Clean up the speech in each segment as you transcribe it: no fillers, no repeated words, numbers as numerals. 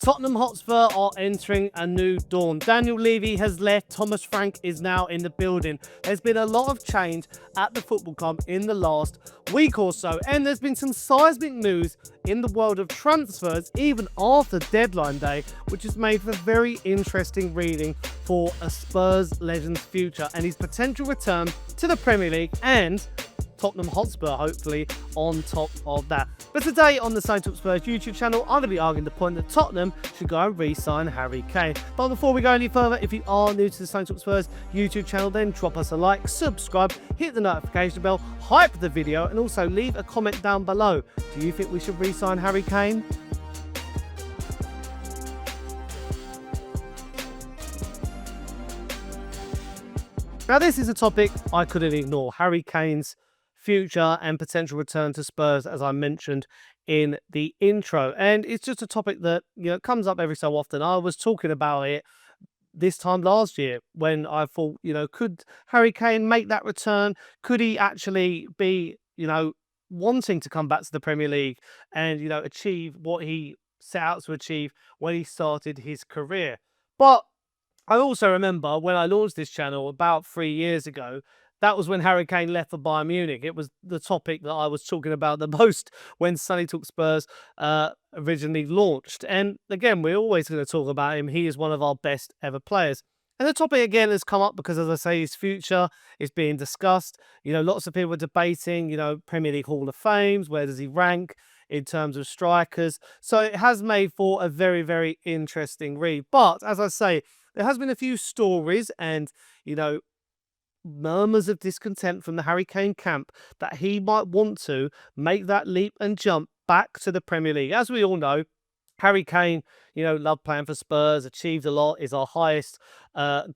Tottenham Hotspur are entering a new dawn. Daniel Levy has left. Thomas Frank is now in the building. There's been a lot of change at the football club in the last week or so, and there's been some seismic news in the world of transfers even after deadline day, which has made for very interesting reading for a Spurs legend's future and his potential return to the Premier League, and Tottenham Hotspur hopefully on top of that. But today on the talkSPORT YouTube channel, I'm going to be arguing the point that Tottenham should go and re-sign Harry Kane. But before we go any further, if you are new to the talkSPORT YouTube channel, then drop us a like, subscribe, hit the notification bell, hype the video, and also leave a comment down below. Do you think we should re-sign Harry Kane? Now this is a topic I couldn't ignore. Harry Kane's future and potential return to Spurs, as I mentioned in the intro, and it's just a topic that comes up every so often. I was talking about it this time last year when I thought, could Harry Kane make that return? Could he actually be wanting to come back to the Premier League and achieve what he set out to achieve when he started his career? But I also remember when I launched this channel about 3 years ago, that was when Harry Kane left for Bayern Munich. It was the topic that I was talking about the most when Sonny talkSPORT originally launched. And again, we're always going to talk about him. He is one of our best ever players. And the topic again has come up because, as I say, his future is being discussed. Lots of people are debating, Premier League Hall of Fames. Where does he rank in terms of strikers? So it has made for a very, very interesting read. But as I say, there has been a few stories and, murmurs of discontent from the Harry Kane camp that he might want to make that leap and jump back to the Premier League. As we all know, Harry Kane, loved playing for Spurs, achieved a lot, is our highest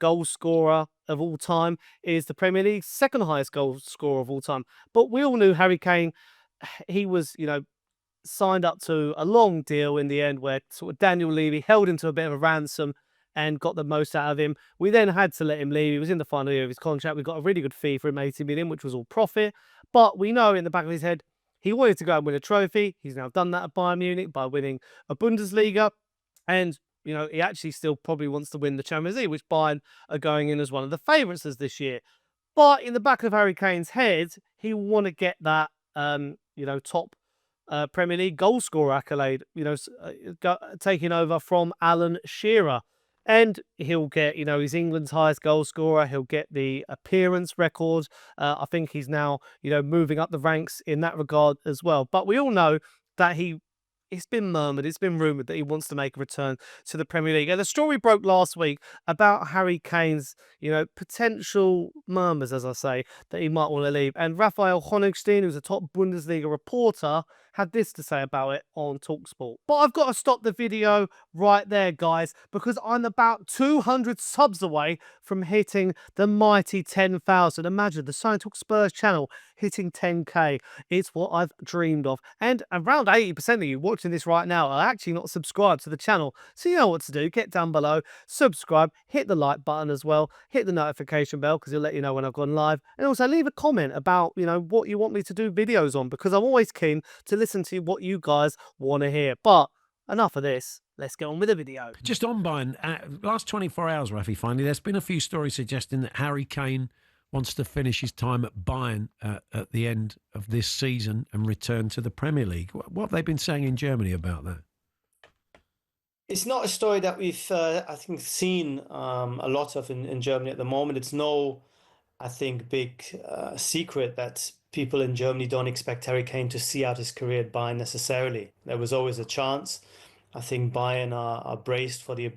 goal scorer of all time, is the Premier League's second highest goal scorer of all time. But we all knew Harry Kane, he was, signed up to a long deal in the end where sort of Daniel Levy held him to a bit of a ransom and got the most out of him. We then had to let him leave. He was in the final year of his contract. We got a really good fee for him, 80 million, which was all profit. But we know in the back of his head, he wanted to go and win a trophy. He's now done that at Bayern Munich by winning a Bundesliga. And, he actually still probably wants to win the Champions League, which Bayern are going in as one of the favourites as this year. But in the back of Harry Kane's head, he will want to get that, top Premier League goal scorer accolade, taking over from Alan Shearer. And he'll get, he's England's highest goal scorer. He'll get the appearance record. I think he's now, moving up the ranks in that regard as well. But we all know that it's been murmured, it's been rumoured that he wants to make a return to the Premier League. And the story broke last week about Harry Kane's, potential murmurs, as I say, that he might want to leave. And Raphael Honigstein, who's a top Bundesliga reporter, had this to say about it on talkSPORT. But I've got to stop the video right there, guys, because I'm about 200 subs away from hitting the mighty 10,000. Imagine the talkSPORT channel hitting 10k. It's what I've dreamed of. And around 80% of you watching this right now are actually not subscribed to the channel. So you know what to do. Get down below, subscribe, hit the like button as well, hit the notification bell because it'll let you know when I've gone live. And also leave a comment about, what you want me to do videos on, because I'm always keen to listen to what you guys want to hear. But enough of this. Let's get on with the video. Just on Bayern, last 24 hours, Rafi, finally, there's been a few stories suggesting that Harry Kane wants to finish his time at Bayern at the end of this season and return to the Premier League. What have they been saying in Germany about that? It's not a story that we've, I think, seen a lot of in Germany at the moment. It's no, I think, big secret that people in Germany don't expect Harry Kane to see out his career at Bayern necessarily. There was always a chance. I think Bayern are braced for the,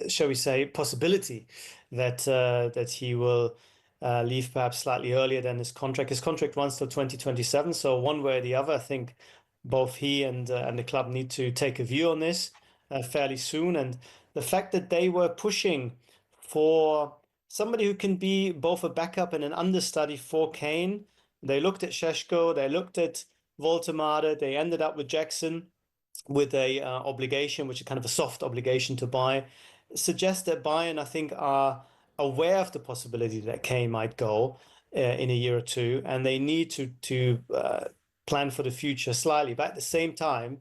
shall we say, possibility that he will leave perhaps slightly earlier than his contract. His contract runs till 2027. So one way or the other, I think both he and the club need to take a view on this fairly soon. And the fact that they were pushing for somebody who can be both a backup and an understudy for Kane. They looked at Šeško, they looked at Voltemade, they ended up with Jackson with a obligation, which is kind of a soft obligation to buy. Suggests that Bayern, I think, are aware of the possibility that Kane might go in a year or two, and they need to plan for the future slightly. But at the same time,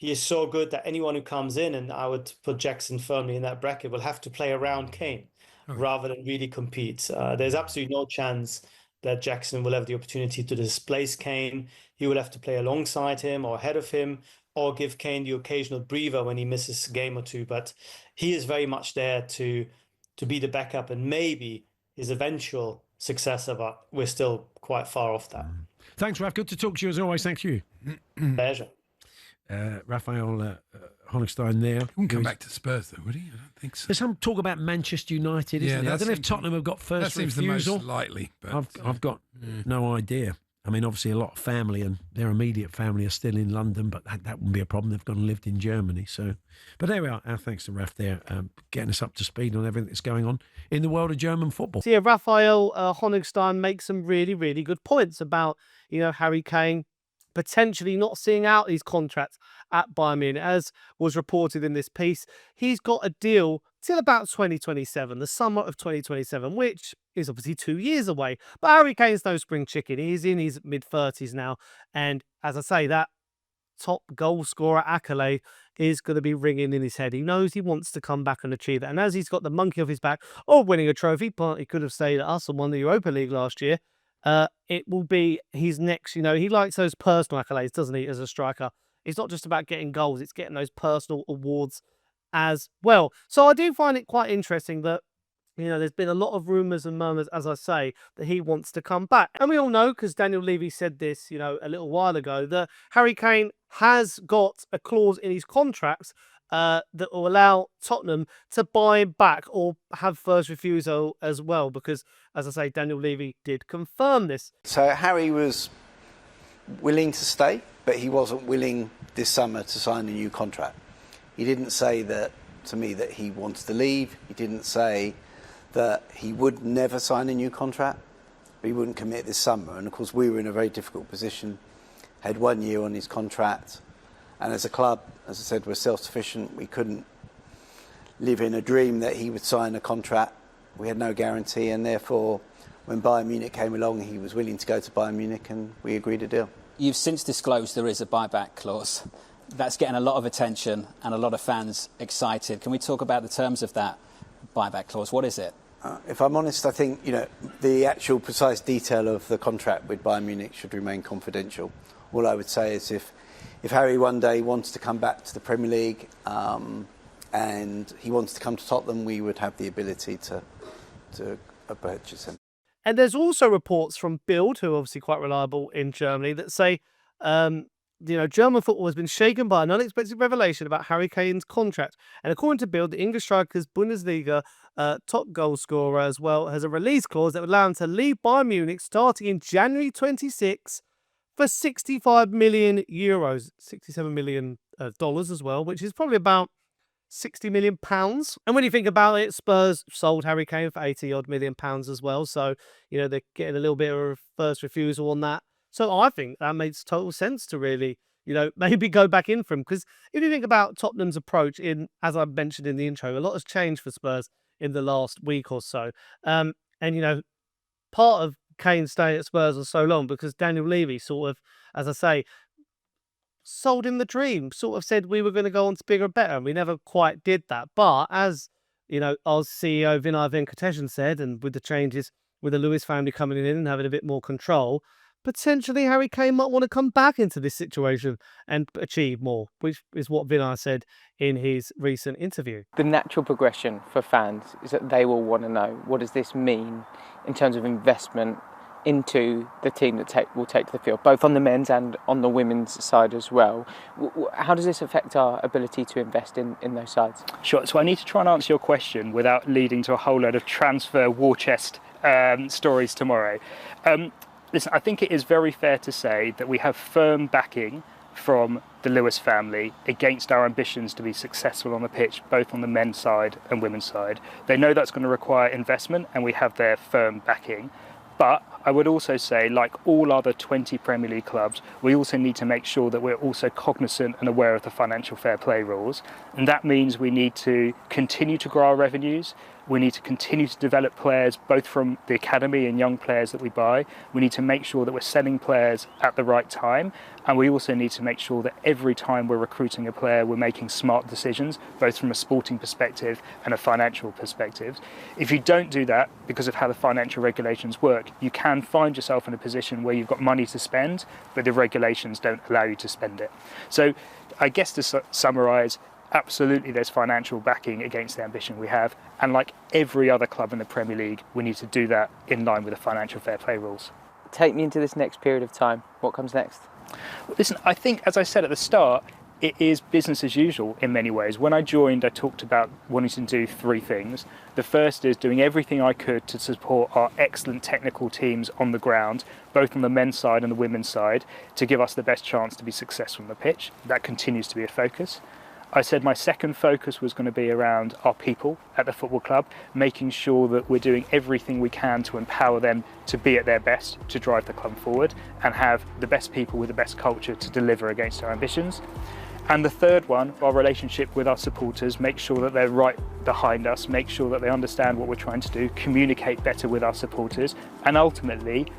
he is so good that anyone who comes in, and I would put Jackson firmly in that bracket, will have to play around Kane rather than really compete. There's absolutely no chance that Jackson will have the opportunity to displace Kane. He will have to play alongside him or ahead of him, or give Kane the occasional breather when he misses a game or two. But he is very much there to be the backup and maybe his eventual successor, but we're still quite far off that. Thanks, Raf. Good to talk to you as always. Thank you. Pleasure. Raphael Honigstein there. He wouldn't come back to Spurs, though, would he? I don't think so. There's some talk about Manchester United, isn't there? I don't know if Tottenham have got first refusal. That seems the most likely. But, I've got no idea. I mean, obviously a lot of family and their immediate family are still in London, but that wouldn't be a problem. They've gone and lived in Germany. So, but there we are. Our thanks to Raf there, getting us up to speed on everything that's going on in the world of German football. So yeah, Raphael Honigstein makes some really, really good points about, Harry Kane potentially not seeing out his contract at Bayern Munich. As was reported in this piece, he's got a deal till about 2027, the summer of 2027, which is obviously 2 years away. But Harry Kane's no spring chicken. He's in his mid-30s now. And as I say, that top goal scorer accolade is going to be ringing in his head. He knows he wants to come back and achieve that. And as he's got the monkey off his back of winning a trophy, but he could have stayed at us and won the Europa League last year, it will be his next, he likes those personal accolades, doesn't he, as a striker? It's not just about getting goals, it's getting those personal awards as well. So I do find it quite interesting that, there's been a lot of rumours and murmurs, as I say, that he wants to come back. And we all know, because Daniel Levy said this, a little while ago, that Harry Kane has got a clause in his contract that will allow Tottenham to buy him back or have first refusal as well, because, as I say, Daniel Levy did confirm this. So Harry was willing to stay, but he wasn't willing this summer to sign a new contract. He didn't say that to me that he wants to leave. He didn't say that he would never sign a new contract, but he wouldn't commit this summer. And of course, we were in a very difficult position, had 1 year on his contract. And as a club, as I said, we're self-sufficient. We couldn't live in a dream that he would sign a contract. We had no guarantee, and therefore, when Bayern Munich came along, he was willing to go to Bayern Munich, and we agreed a deal. You've since disclosed there is a buyback clause. That's getting a lot of attention and a lot of fans excited. Can we talk about the terms of that buyback clause? What is it? If I'm honest, I think the actual precise detail of the contract with Bayern Munich should remain confidential. All I would say is if Harry one day wants to come back to the Premier League and he wants to come to Tottenham, we would have the ability to purchase him. And there's also reports from Bild, who are obviously quite reliable in Germany, that say, German football has been shaken by an unexpected revelation about Harry Kane's contract. And according to Bild, the English striker's Bundesliga top goal scorer as well has a release clause that would allow him to leave Bayern Munich starting in January 26 for 65 million euros, $67 million as well, which is probably about £60 million. And when you think about it, Spurs sold Harry Kane for £80-odd million as well. So, they're getting a little bit of a first refusal on that. So I think that makes total sense to really, maybe go back in for him. Because if you think about Tottenham's approach as I mentioned in the intro, a lot has changed for Spurs in the last week or so. And, part of Kane staying at Spurs for so long because Daniel Levy sort of, as I say, sold him the dream, sort of said we were going to go on to bigger and better, and we never quite did that. But as, our CEO Vinai Venkatesham said, and with the changes with the Lewis family coming in and having a bit more control, potentially Harry Kane might want to come back into this situation and achieve more, which is what Vinai said in his recent interview. The natural progression for fans is that they will want to know, what does this mean in terms of investment into the team that will take to the field, both on the men's and on the women's side as well. How does this affect our ability to invest in those sides? Sure, so I need to try and answer your question without leading to a whole load of transfer war chest stories tomorrow. Listen, I think it is very fair to say that we have firm backing from the Lewis family against our ambitions to be successful on the pitch, both on the men's side and women's side. They know that's going to require investment, and we have their firm backing. But I would also say, like all other 20 Premier League clubs, we also need to make sure that we're also cognizant and aware of the financial fair play rules. And that means we need to continue to grow our revenues. We need to continue to develop players, both from the academy and young players that we buy. We need to make sure that we're selling players at the right time. And we also need to make sure that every time we're recruiting a player, we're making smart decisions, both from a sporting perspective and a financial perspective. If you don't do that, because of how the financial regulations work, you can find yourself in a position where you've got money to spend, but the regulations don't allow you to spend it. So I guess to summarise, absolutely there's financial backing against the ambition we have, and like every other club in the Premier League, we need to do that in line with the financial fair play rules. Take me into this next period of time. What comes next? Listen, I think, as I said at the start, it is business as usual in many ways. When I joined, I talked about wanting to do three things. The first is doing everything I could to support our excellent technical teams on the ground, both on the men's side and the women's side, to give us the best chance to be successful on the pitch. That continues to be a focus. I said my second focus was going to be around our people at the football club, making sure that we're doing everything we can to empower them to be at their best, to drive the club forward, and have the best people with the best culture to deliver against our ambitions. And the third one, our relationship with our supporters, make sure that they're right behind us, make sure that they understand what we're trying to do, communicate better with our supporters, and ultimately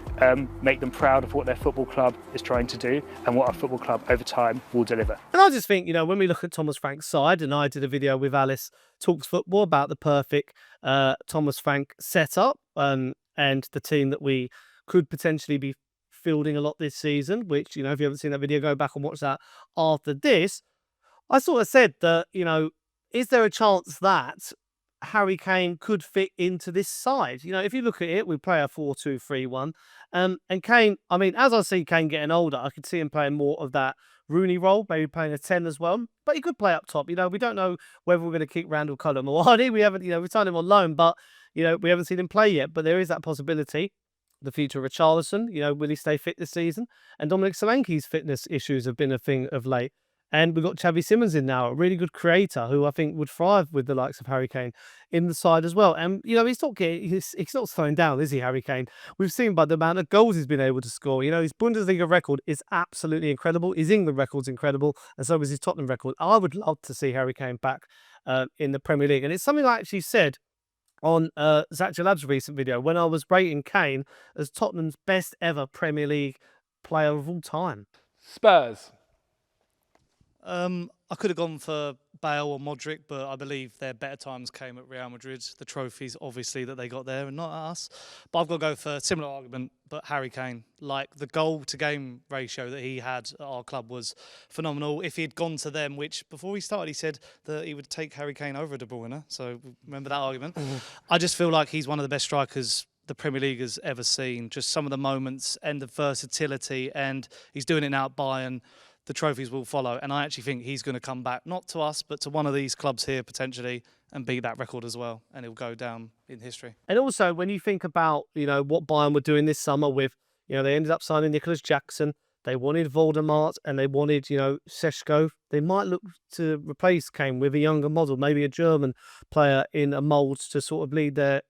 make them proud of what their football club is trying to do and what our football club over time will deliver. And I just think, when we look at Thomas Frank's side, and I did a video with Alice Talks Football about the perfect Thomas Frank setup and the team that we could potentially be fielding a lot this season, which, if you haven't seen that video, go back and watch that after this. I sort of said that, is there a chance that Harry Kane could fit into this side? If you look at it, we play a 4-2-3-1. And Kane, as I see Kane getting older, I could see him playing more of that Rooney role, maybe playing a 10 as well. But he could play up top. We don't know whether we're going to keep Randall Cullen-Moani. We haven't, we signed him on loan, but, we haven't seen him play yet. But there is that possibility. The future of Richarlison, will he stay fit this season? And Dominic Solanke's fitness issues have been a thing of late. And we've got Xavi Simons in now, a really good creator who I think would thrive with the likes of Harry Kane in the side as well. And, he's not slowing down, is he, Harry Kane? We've seen by the amount of goals he's been able to score. His Bundesliga record is absolutely incredible. His England record's incredible. And so is his Tottenham record. I would love to see Harry Kane back in the Premier League. And it's something I actually said on Zach Djellab's recent video when I was rating Kane as Tottenham's best ever Premier League player of all time. Spurs. I could have gone for Bale or Modric, but I believe their better times came at Real Madrid. The trophies, obviously, that they got there and not at us. But I've got to go for a similar argument, but Harry Kane. Like, the goal-to-game ratio that he had at our club was phenomenal. If he had gone to them, which before he started, he said that he would take Harry Kane over De Bruyne. So remember that argument. I just feel like he's one of the best strikers the Premier League has ever seen. Just some of the moments and the versatility, and he's doing it now at Bayern. The trophies will follow, and I actually think he's going to come back, not to us, but to one of these clubs here potentially, and beat that record as well, and he'll go down in history. And also, when you think about, what Bayern were doing this summer with, they ended up signing Nicolas Jackson, they wanted Voldemort, and they wanted, Seshko. They might look to replace Kane with a younger model, maybe a German player in a mould to sort of lead their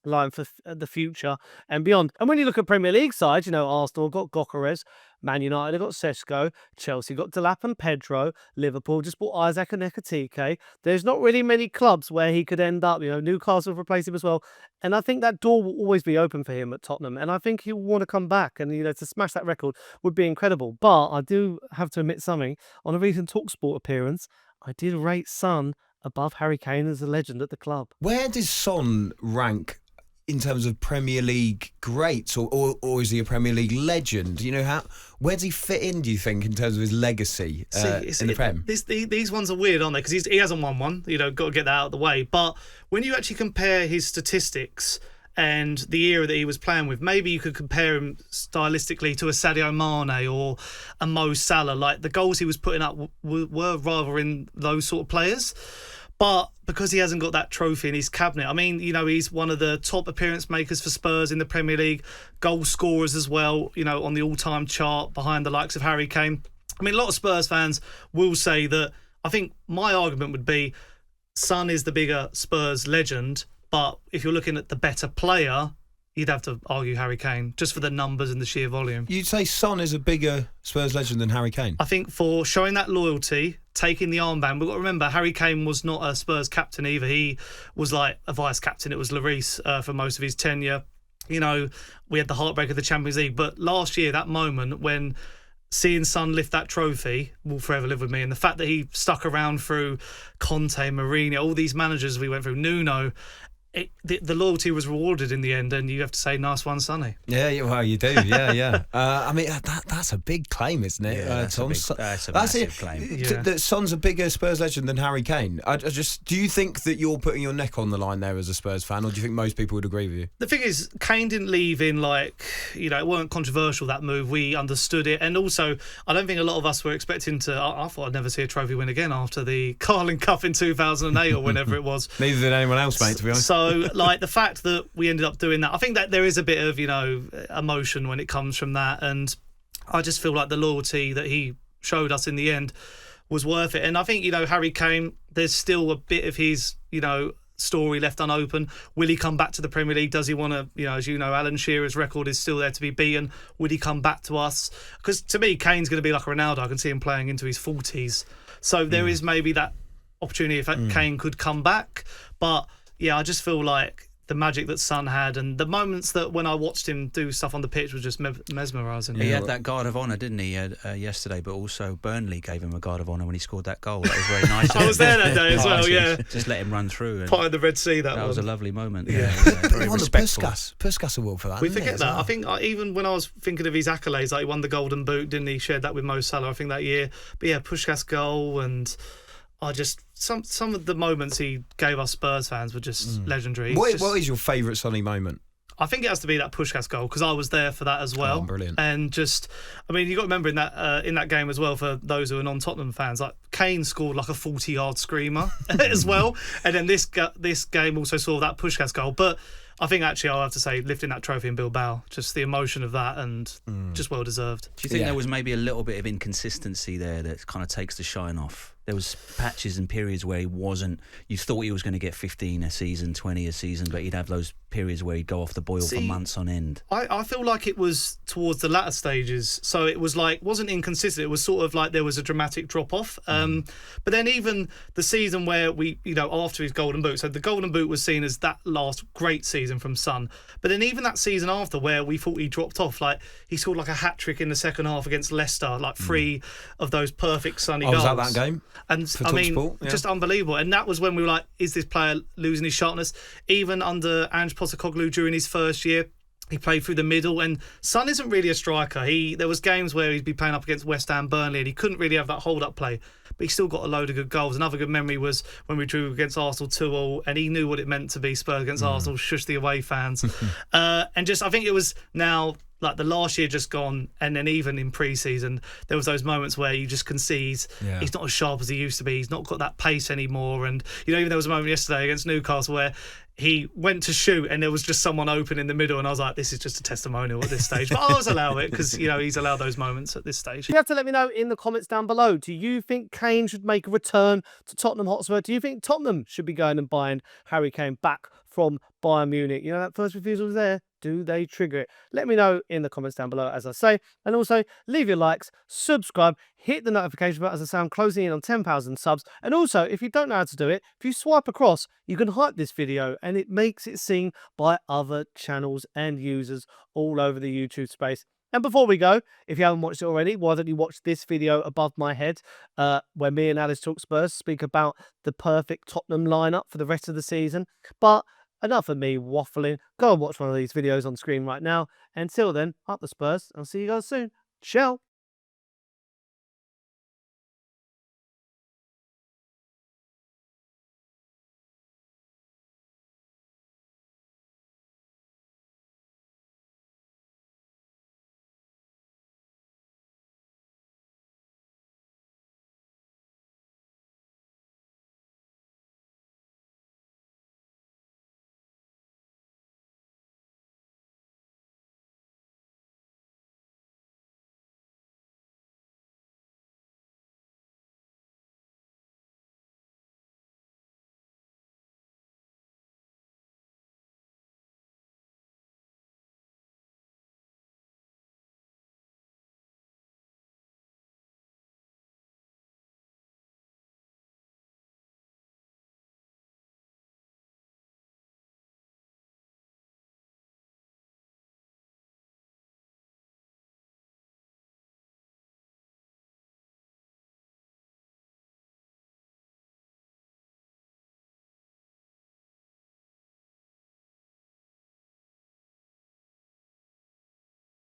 line for the future and beyond. And when you look at Premier League sides, Arsenal got Gyökeres, Man United have got Seshko, Chelsea got Djellab and Pedro, Liverpool just bought Isaac and Ekitike. There's not really many clubs where he could end up. Newcastle have replaced him as well. And I think that door will always be open for him at Tottenham. And I think he'll want to come back, and to smash that record would be incredible. But I do have to admit something. On a recent talkSPORT appearance, I did rate Son above Harry Kane as a legend at the club. Where does Son rank in terms of Premier League greats, or is he a Premier League legend? Where does he fit in, do you think, in terms of his legacy in the Prem? These ones are weird, aren't they? Because he hasn't won one. Got to get that out of the way. But when you actually compare his statistics and the era that he was playing with, maybe you could compare him stylistically to a Sadio Mane or a Mo Salah. Like, the goals he was putting up were rather in those sort of players. But because he hasn't got that trophy in his cabinet, he's one of the top appearance makers for Spurs in the Premier League, goal scorers as well, on the all-time chart behind the likes of Harry Kane. A lot of Spurs fans will say that. I think my argument would be Son is the bigger Spurs legend, but if you're looking at the better player, you'd have to argue Harry Kane, just for the numbers and the sheer volume. You'd say Son is a bigger Spurs legend than Harry Kane? I think for showing that loyalty, taking the armband, we've got to remember Harry Kane was not a Spurs captain either. He was like a vice captain. It was Lloris for most of his tenure. You know, we had the heartbreak of the Champions League. But last year, that moment when seeing Son lift that trophy will forever live with me. And the fact that he stuck around through Conte, Mourinho, all these managers we went through, Nuno, the loyalty was rewarded in the end, and you have to say, nice one, Sonny. Yeah, well, you do. Yeah. I mean, that's a big claim, isn't it, Tom? That's a massive claim. That Son's a bigger Spurs legend than Harry Kane. I just, do you think that you're putting your neck on the line there as a Spurs fan, or do you think most people would agree with you? The thing is, Kane didn't leave in it weren't controversial, that move. We understood it, and also, I don't think a lot of us were expecting to. I thought I'd never see a trophy win again after the Carling Cup in 2008 or whenever it was. Neither did anyone else, mate, to be honest. So, the fact that we ended up doing that, I think that there is a bit of, emotion when it comes from that. And I just feel like the loyalty that he showed us in the end was worth it. And I think, Harry Kane, there's still a bit of his, story left unopened. Will he come back to the Premier League? Does he want to, as you know, Alan Shearer's record is still there to be beaten. Would he come back to us? Because to me, Kane's going to be like a Ronaldo. I can see him playing into his 40s. So there is maybe that opportunity if Kane could come back. But yeah, I just feel like the magic that Son had, and the moments that when I watched him do stuff on the pitch was just mesmerising. He had that guard of honour, didn't he, yesterday? But also Burnley gave him a guard of honour when he scored that goal. That was very nice. I was there that day as well. Yeah, just let him run through. And part of the Red Sea. That was a lovely moment. Yeah, very respectful. Puskas award for that. We forget that. I think even when I was thinking of his accolades, like he won the Golden Boot, didn't he? Shared that with Mo Salah, I think, that year. But yeah, Puskas goal, and I just some of the moments he gave us Spurs fans were just legendary. What is your favourite Sonny moment? I think it has to be that Puskas goal, because I was there for that as well. Oh, brilliant! And just, I mean, you got to remember in that game as well, for those who are non-Tottenham fans, like Kane scored like a 40-yard screamer as well, and then this game also saw that Puskas goal. But I think actually I'll have to say lifting that trophy in Bilbao, just the emotion of that, and just well deserved. Do you think there was maybe a little bit of inconsistency there that kind of takes the shine off? There was patches and periods where he wasn't. You thought he was going to get 15 a season, 20 a season, but he'd have those periods where he'd go off the boil for months on end. I feel like it was towards the latter stages, so it was wasn't inconsistent. It was sort of like there was a dramatic drop off. But then even the season where we, after his Golden Boot, so the Golden Boot was seen as that last great season from Son. But then even that season after, where we thought he dropped off, he scored like a hat trick in the second half against Leicester, like 3 of those perfect Sonny goals. Was that game? And I mean, just unbelievable. And that was when we were like, is this player losing his sharpness? Even under Ange Postecoglou during his first year, he played through the middle, and Son isn't really a striker. There was games where he'd be playing up against West Ham, Burnley, and he couldn't really have that hold-up play. But he still got a load of good goals. Another good memory was when we drew against Arsenal 2-2, and he knew what it meant to be Spurs against Arsenal, shush the away fans. And just, I think it was now, like the last year just gone, and then even in pre-season, there was those moments where you just can see he's not as sharp as he used to be. He's not got that pace anymore. And, even there was a moment yesterday against Newcastle where he went to shoot and there was just someone open in the middle, and I was like, this is just a testimonial at this stage. But I always allow it because, he's allowed those moments at this stage. You have to let me know in the comments down below. Do you think Kane should make a return to Tottenham Hotspur? Do you think Tottenham should be going and buying Harry Kane back from Bayern Munich? That first refusal was there. Do they trigger it? Let me know in the comments down below, as I say. And also, leave your likes, subscribe, hit the notification button, as I say, I'm closing in on 10,000 subs. And also, if you don't know how to do it, if you swipe across, you can hype this video, and it makes it seen by other channels and users all over the YouTube space. And before we go, if you haven't watched it already, why don't you watch this video above my head, where me and Alice Talk Spurs speak about the perfect Tottenham lineup for the rest of the season. But enough of me waffling. Go and watch one of these videos on screen right now. Until then, up the Spurs. I'll see you guys soon. Ciao.